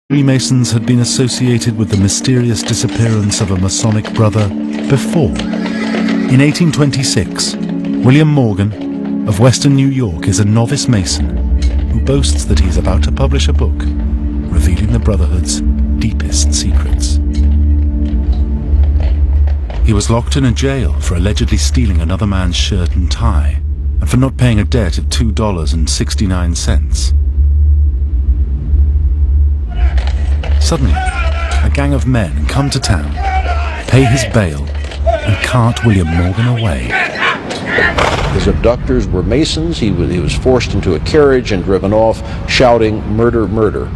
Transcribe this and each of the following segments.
Freemasons had been associated with the mysterious disappearance of a Masonic brother before. In 1826, William Morgan of Western New York is a novice Mason who boasts that he is about to publish a book revealing the Brotherhood's deepest secrets. He was locked in a jail for allegedly stealing another man's shirt and tie, and for not paying a debt of $2.69. Suddenly, a gang of men come to town, pay his bail, and cart William Morgan away. His abductors were Masons. He was forced into a carriage and driven off, shouting, "Murder, murder."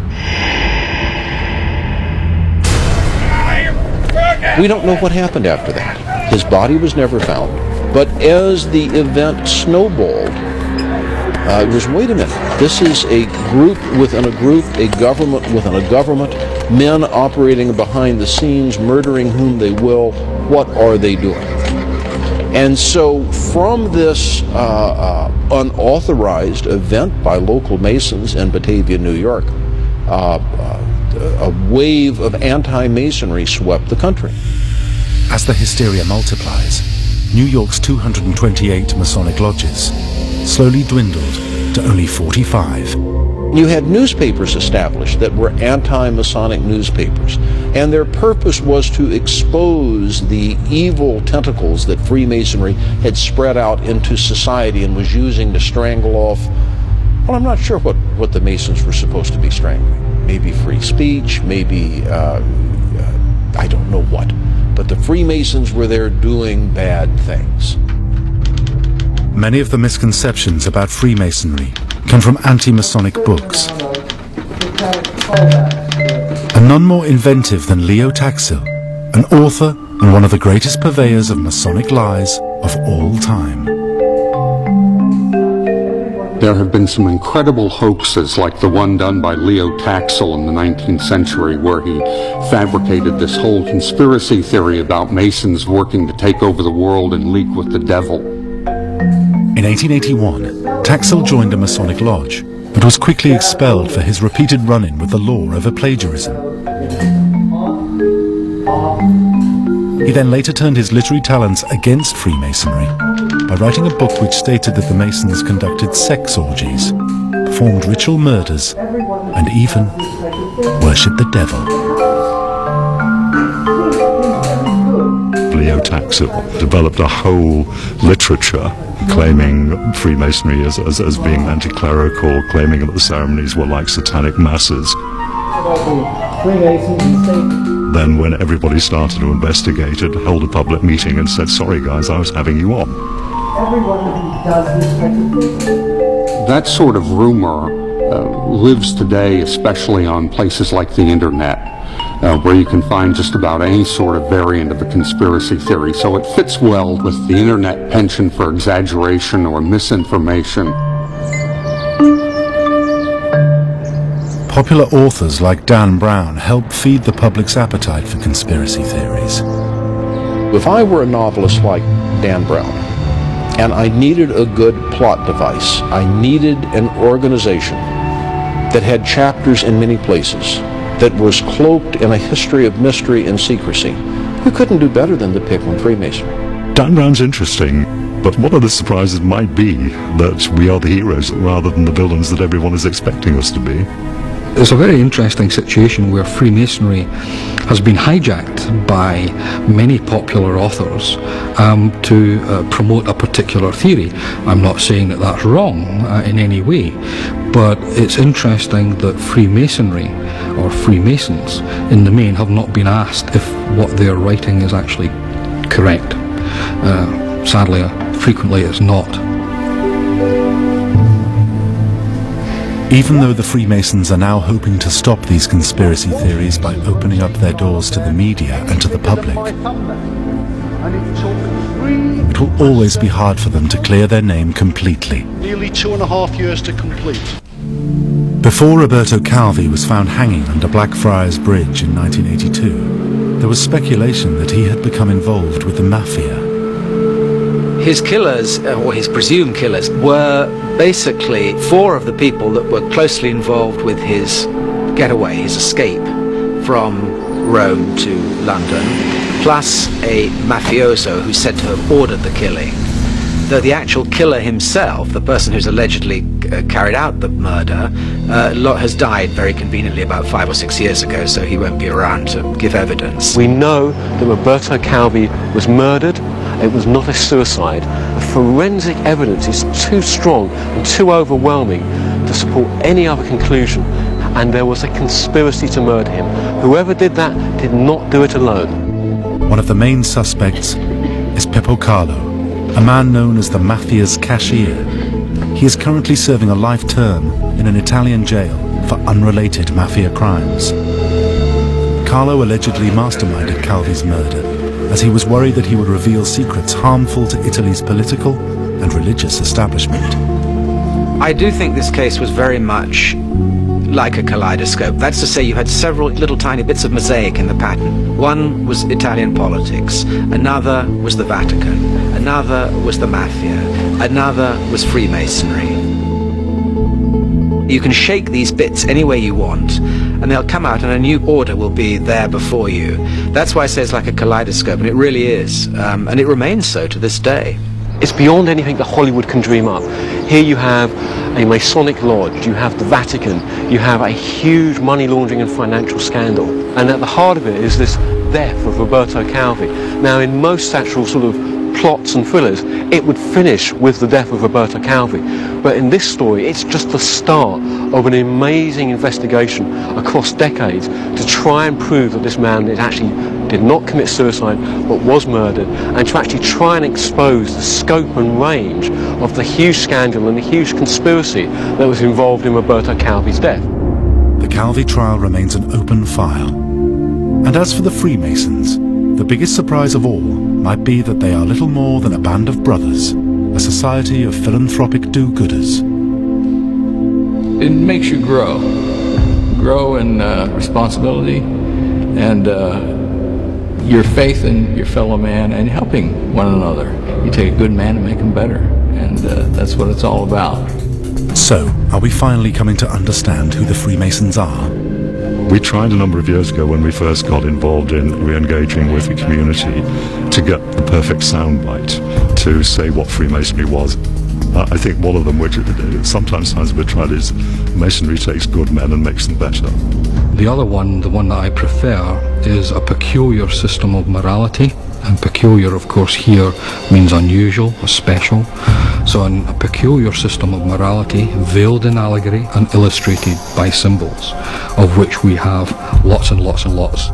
We don't know what happened after that. His body was never found. But as the event snowballed, it was, wait a minute, this is a group within a group, a government within a government, men operating behind the scenes, murdering whom they will. What are they doing? And so from this unauthorized event by local Masons in Batavia, New York, a wave of anti-Masonry swept the country. As the hysteria multiplies, New York's 228 Masonic lodges slowly dwindled to only 45. You had newspapers established that were anti-Masonic newspapers, and their purpose was to expose the evil tentacles that Freemasonry had spread out into society and was using to strangle off, well, I'm not sure what the Masons were supposed to be strangling. Maybe free speech, maybe, I don't know what. But the Freemasons were there doing bad things. Many of the misconceptions about Freemasonry come from anti-Masonic books. And none more inventive than Leo Taxil, an author and one of the greatest purveyors of Masonic lies of all time. There have been some incredible hoaxes like the one done by Leo Taxil in the 19th century, where he fabricated this whole conspiracy theory about Masons working to take over the world and league with the devil. In 1881, Taxil joined a Masonic lodge, but was quickly expelled for his repeated run-in with the law over plagiarism. He then later turned his literary talents against Freemasonry by writing a book which stated that the Masons conducted sex orgies, performed ritual murders, and even worshipped the devil. Leo Taxil developed a whole literature claiming Freemasonry as being anti-clerical, claiming that the ceremonies were like satanic masses. Then when everybody started to investigate it, held a public meeting and said, "Sorry guys, I was having you on." That sort of rumor lives today, especially on places like the internet, where you can find just about any sort of variant of a conspiracy theory. So it fits well with the internet penchant for exaggeration or misinformation. Popular authors like Dan Brown help feed the public's appetite for conspiracy theories. If I were a novelist like Dan Brown, and I needed a good plot device, I needed an organization that had chapters in many places, that was cloaked in a history of mystery and secrecy, you couldn't do better than to pick on Freemasonry. Dan Brown's interesting, but one of the surprises might be that we are the heroes rather than the villains that everyone is expecting us to be. It's a very interesting situation where Freemasonry has been hijacked by many popular authors to promote a particular theory. I'm not saying that that's wrong in any way, but it's interesting that Freemasonry or Freemasons in the main have not been asked if what they're writing is actually correct. Sadly, frequently it's not. Even though the Freemasons are now hoping to stop these conspiracy theories by opening up their doors to the media and to the public, it will always be hard for them to clear their name completely. Nearly 2.5 years to complete. Before Roberto Calvi was found hanging under Blackfriars Bridge in 1982, there was speculation that he had become involved with the mafia. His killers, or his presumed killers, were basically 4 of the people that were closely involved with his getaway, his escape from Rome to London, plus a mafioso who's said to have ordered the killing. Though the actual killer himself, the person who's allegedly carried out the murder, has died very conveniently about 5 or 6 years ago, so he won't be around to give evidence. We know that Roberto Calvi was murdered. It was not a suicide. The forensic evidence is too strong and too overwhelming to support any other conclusion, and there was a conspiracy to murder him. Whoever did that did not do it alone. One of the main suspects is Pippo Carlo, a man known as the Mafia's cashier. He is currently serving a life term in an Italian jail for unrelated Mafia crimes. Carlo allegedly masterminded Calvi's murder, as he was worried that he would reveal secrets harmful to Italy's political and religious establishment. I do think this case was very much like a kaleidoscope. That's to say, you had several little tiny bits of mosaic in the pattern. One was Italian politics, another was the Vatican, another was the Mafia, another was Freemasonry. You can shake these bits any way you want, and they'll come out and a new order will be there before you. That's why I say it's like a kaleidoscope, and it really is, and it remains so to this day. It's beyond anything that Hollywood can dream up. Here you have a Masonic lodge, you have the Vatican, you have a huge money laundering and financial scandal. And at the heart of it is this death of Roberto Calvi. Now, in most actual sort of plots and thrillers, it would finish with the death of Roberto Calvi. But in this story, it's just the start of an amazing investigation across decades to try and prove that this man actually did not commit suicide but was murdered, and to actually try and expose the scope and range of the huge scandal and the huge conspiracy that was involved in Roberto Calvi's death. The Calvi trial remains an open file. And as for the Freemasons, the biggest surprise of all might be that they are little more than a band of brothers, a society of philanthropic do-gooders. It makes you grow in responsibility and your faith in your fellow man and helping one another. You take a good man and make him better, and that's what it's all about. So, are we finally coming to understand who the Freemasons are? We tried a number of years ago, when we first got involved in re-engaging with the community, to get the perfect soundbite to say what Freemasonry was. I think one of them, which sometimes sounds a bit trite, is Masonry takes good men and makes them better. The other one, the one that I prefer, is a peculiar system of morality. And peculiar, of course, here means unusual or special. So a peculiar system of morality, veiled in allegory and illustrated by symbols, of which we have lots and lots and lots.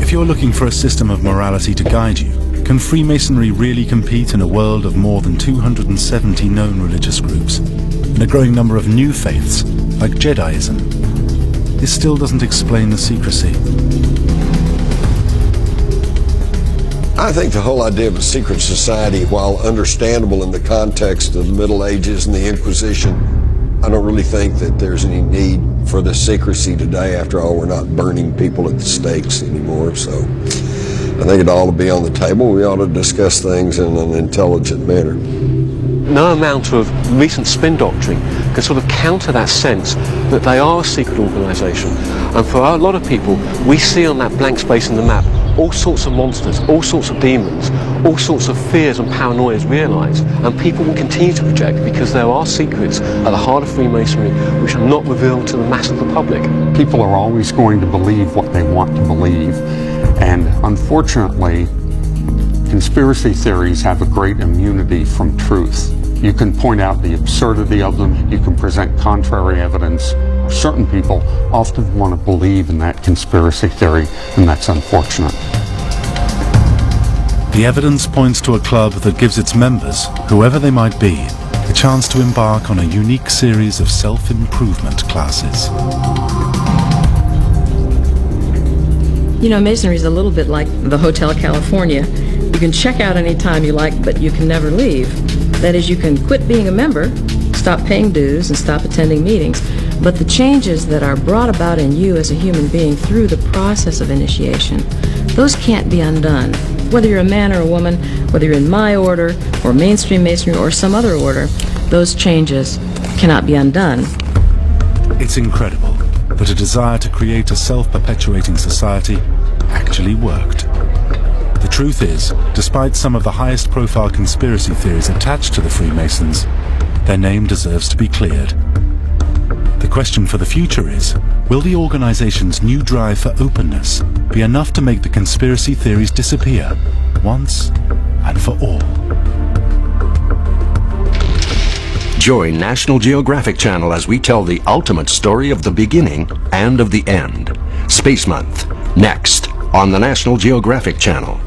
If you're looking for a system of morality to guide you, can Freemasonry really compete in a world of more than 270 known religious groups, and a growing number of new faiths, like Jediism? This still doesn't explain the secrecy. I think the whole idea of a secret society, while understandable in the context of the Middle Ages and the Inquisition, I don't really think that there's any need for the secrecy today. After all, we're not burning people at the stakes anymore, so I think it ought to be on the table. We ought to discuss things in an intelligent manner. No amount of recent spin doctrine can sort of counter that sense that they are a secret organisation. And for a lot of people, we see on that blank space in the map all sorts of monsters, all sorts of demons, all sorts of fears and paranoias realised, and people will continue to project because there are secrets at the heart of Freemasonry which are not revealed to the mass of the public. People are always going to believe what they want to believe, and unfortunately, conspiracy theories have a great immunity from truth. You can point out the absurdity of them, you can present contrary evidence. Certain people often want to believe in that conspiracy theory, and that's unfortunate. The evidence points to a club that gives its members, whoever they might be, a chance to embark on a unique series of self-improvement classes. You know, Masonry is a little bit like the Hotel California. You can check out any time you like, but you can never leave. That is, you can quit being a member, stop paying dues, and stop attending meetings. But the changes that are brought about in you as a human being through the process of initiation, those can't be undone. Whether you're a man or a woman, whether you're in my order, or mainstream Masonry, or some other order, those changes cannot be undone. It's incredible that a desire to create a self-perpetuating society actually worked. The truth is, despite some of the highest profile conspiracy theories attached to the Freemasons, their name deserves to be cleared. The question for the future is, will the organization's new drive for openness be enough to make the conspiracy theories disappear once and for all? Join National Geographic Channel as we tell the ultimate story of the beginning and of the end. Space Month, next on the National Geographic Channel.